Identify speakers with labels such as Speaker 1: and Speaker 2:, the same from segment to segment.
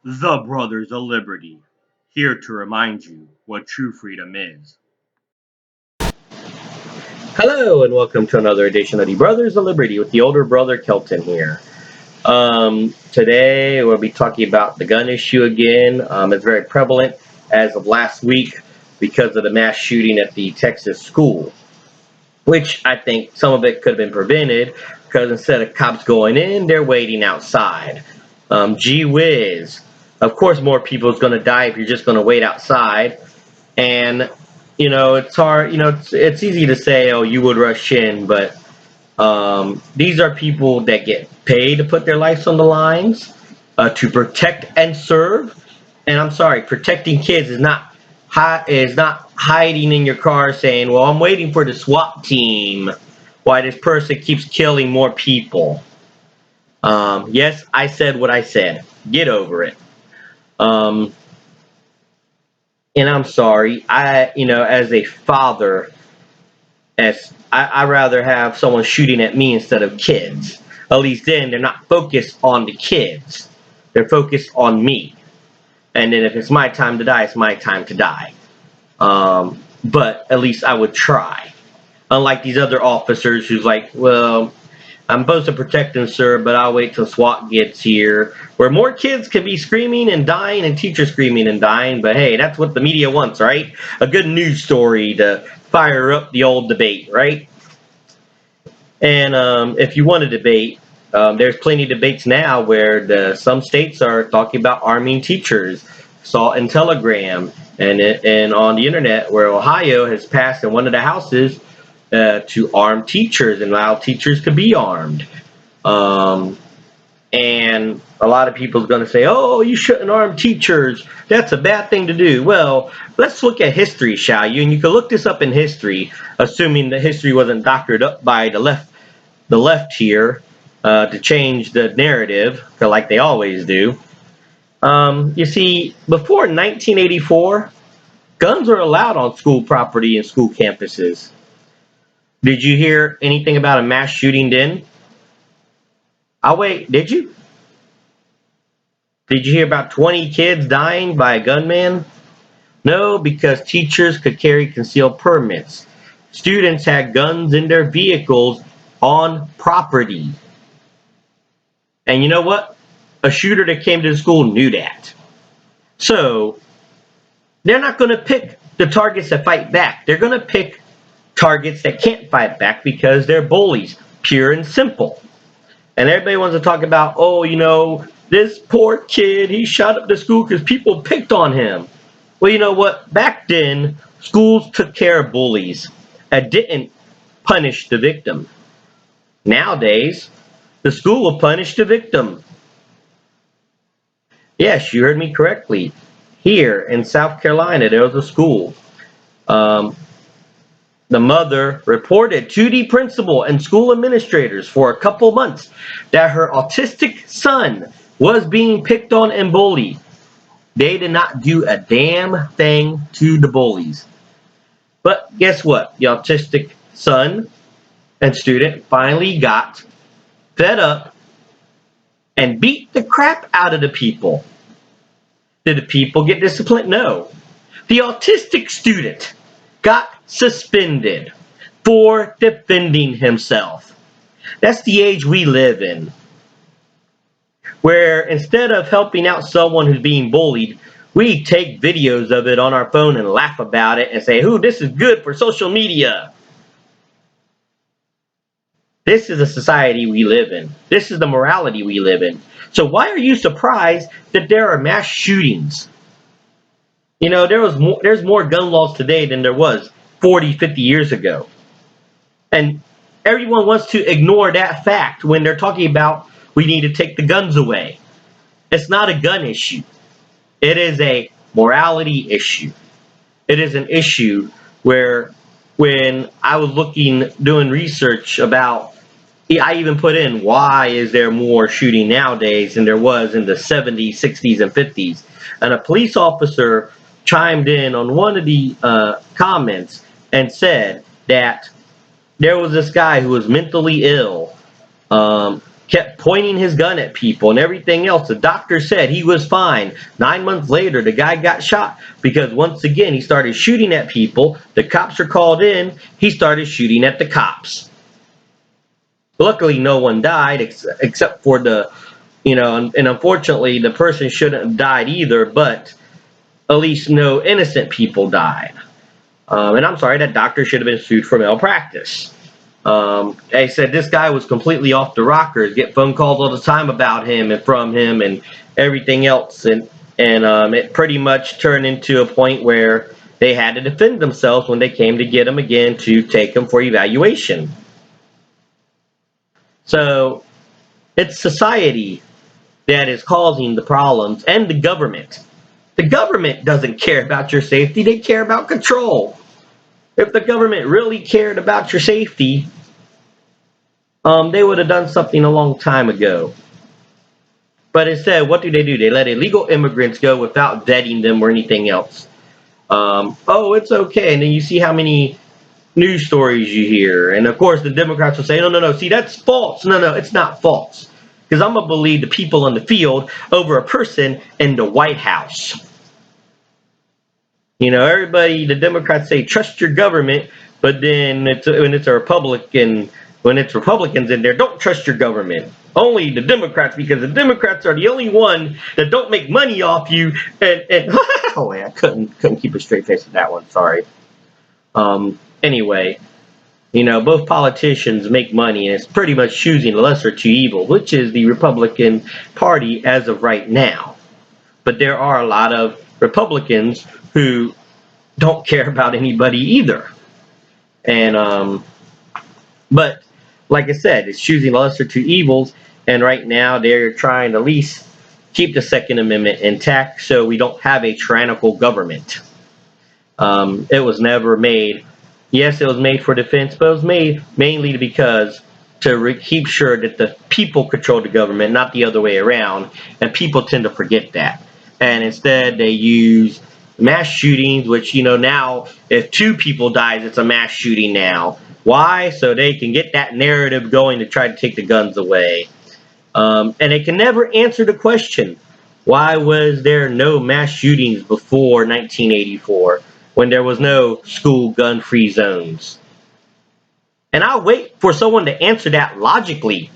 Speaker 1: The Brothers of Liberty, here to remind you what true freedom is. Hello, and welcome to another edition of the Brothers of Liberty with the older brother Kelton here. Today we'll be talking about the gun issue again. It's very prevalent as of last week because of the mass shooting at the Texas school, which I think some of it could have been prevented because instead of cops going in, they're waiting outside. Gee whiz. Of course, more people is going to die if you're just going to wait outside. And it's hard. It's easy to say, oh, you would rush in, but these are people that get paid to put their lives on the lines to protect and serve. And I'm sorry, protecting kids is not hiding in your car saying, "Well, I'm waiting for the SWAT team," while this person keeps killing more people. Yes, I said what I said. Get over it. Um, and I'm sorry. As a father, as I rather have someone shooting at me instead of kids. At least then they're not focused on the kids. They're focused on me. And then if it's my time to die, it's my time to die. But at least I would try. Unlike these other officers who's like, well, I'm supposed to protect them, sir, but I'll wait till SWAT gets here. Where more kids can be screaming and dying and teachers screaming and dying. But hey, that's what the media wants, right? A good news story to fire up the old debate, right? And if you want to debate, there's plenty of debates now where some states are talking about arming teachers. Saw in Telegram and on the internet where Ohio has passed in one of the houses to arm teachers and allow teachers to be armed. Um, and a lot of people are going to say, oh, you shouldn't arm teachers. That's a bad thing to do. Well, let's look at history, shall you? And you can look this up in history, assuming that history wasn't doctored up by the left here to change the narrative, like they always do. You see, before 1984, guns were allowed on school property and school campuses. Did you hear anything about a mass shooting then? Oh, wait, did you? Did you hear about 20 kids dying by a gunman? No, because teachers could carry concealed permits. Students had guns in their vehicles on property. And you know what? A shooter that came to the school knew that. So they're not going to pick the targets that fight back. They're going to pick targets that can't fight back because they're bullies, pure and simple. And everybody wants to talk about, oh, this poor kid, he shot up the school because people picked on him. Well, you know what? Back then, schools took care of bullies and didn't punish the victim. Nowadays, the school will punish the victim. Yes, you heard me correctly. Here in South Carolina, there was a school. Um, the mother reported to the principal and school administrators for a couple months that her autistic son was being picked on and bullied. They did not do a damn thing to the bullies. But guess what? The autistic son and student finally got fed up and beat the crap out of the people. Did the people get disciplined? No. The autistic student got suspended for defending himself. That's the age we live in, where instead of helping out someone who's being bullied, we take videos of it on our phone and laugh about it and say, ooh, this is good for social media. This is the society we live in. This is the morality we live in. So why are you surprised that there are mass shootings? There's more gun laws today than there was 40, 50 years ago. And everyone wants to ignore that fact when they're talking about we need to take the guns away. It's not a gun issue. It is a morality issue. It is an issue where when I was doing research about, I even put in why is there more shooting nowadays than there was in the 70s, 60s, and 50s. And a police officer chimed in on one of the comments and said that there was this guy who was mentally ill, kept pointing his gun at people and everything else. The doctor said he was fine. 9 months later, the guy got shot because once again, he started shooting at people. The cops are called in. He started shooting at the cops. Luckily, no one died except for and unfortunately, the person shouldn't have died either, but at least no innocent people died. And I'm sorry, that doctor should have been sued for malpractice. They said this guy was completely off the rockers. Get phone calls all the time about him and from him and everything else, and it pretty much turned into a point where they had to defend themselves when they came to get him again to take him for evaluation. So it's society that is causing the problems, and the government. The government doesn't care about your safety, they care about control. If the government really cared about your safety, they would have done something a long time ago. But instead, what do? They let illegal immigrants go without vetting them or anything else. Oh, it's okay. And then you see how many news stories you hear. And of course, the Democrats will say, no, see, that's false. No, it's not false. Because I'm going to believe the people on the field over a person in the White House. Everybody, the Democrats say, trust your government, but then when it's Republicans in there, don't trust your government. Only the Democrats, because the Democrats are the only one that don't make money off you. And oh wait, I couldn't keep a straight face with that one. Sorry. Anyway, both politicians make money, and it's pretty much choosing the lesser two evils, which is the Republican Party as of right now. But there are a lot of Republicans who don't care about anybody either. And but like I said, it's choosing the lesser two evils, and right now they're trying to at least keep the Second Amendment intact so we don't have a tyrannical government. It was never made. Yes, it was made for defense, but it was made mainly because to keep sure that the people control the government, not the other way around, and people tend to forget that. And instead, they use mass shootings, which, now if 2 people dies, it's a mass shooting now. Why? So they can get that narrative going to try to take the guns away. And they can never answer the question, why was there no mass shootings before 1984 when there was no school gun-free zones? And I'll wait for someone to answer that logically,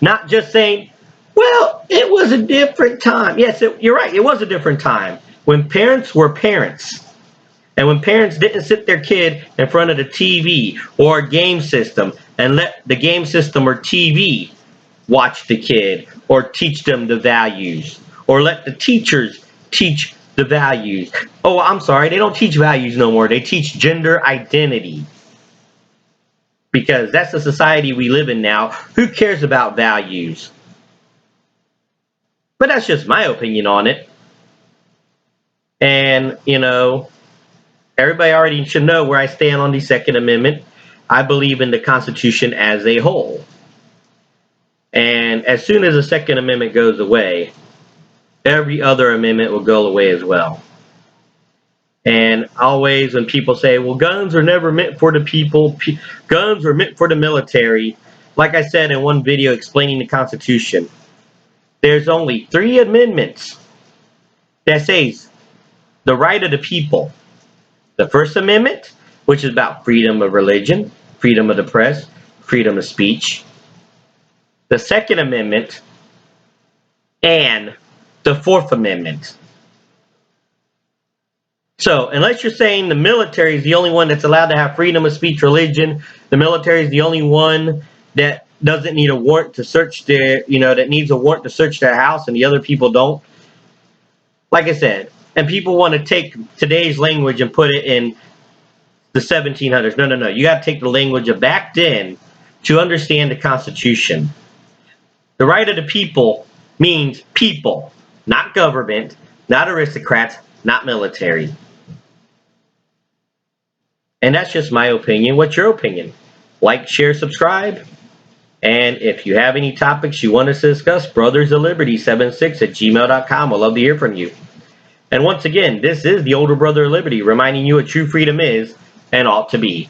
Speaker 1: not just saying, well, it was a different time. Yes, you're right, it was a different time. When parents were parents, and when parents didn't sit their kid in front of the TV or a game system and let the game system or TV watch the kid or teach them the values, or let the teachers teach the values. Oh, I'm sorry, they don't teach values no more. They teach gender identity. Because that's the society we live in now. Who cares about values? But that's just my opinion on it. And, everybody already should know where I stand on the Second Amendment. I believe in the Constitution as a whole. And as soon as the Second Amendment goes away, every other amendment will go away as well. And always when people say, well, guns are never meant for the people, guns are meant for the military. Like I said in one video explaining the Constitution, there's only 3 amendments that says the right of the people. The First Amendment, which is about freedom of religion, freedom of the press, freedom of speech. The Second Amendment, and the Fourth Amendment. So, unless you're saying the military is the only one that's allowed to have freedom of speech, religion, the military is the only one that doesn't need a warrant to search that needs a warrant to search their house and the other people don't. Like I said, and people want to take today's language and put it in the 1700s. No. You got to take the language of back then to understand the Constitution. The right of the people means people, not government, not aristocrats, not military. And that's just my opinion. What's your opinion? Like, share, subscribe. And if you have any topics you want us to discuss, brothersofliberty76@gmail.com. I'd love to hear from you. And once again, this is the older brother of liberty reminding you what true freedom is and ought to be.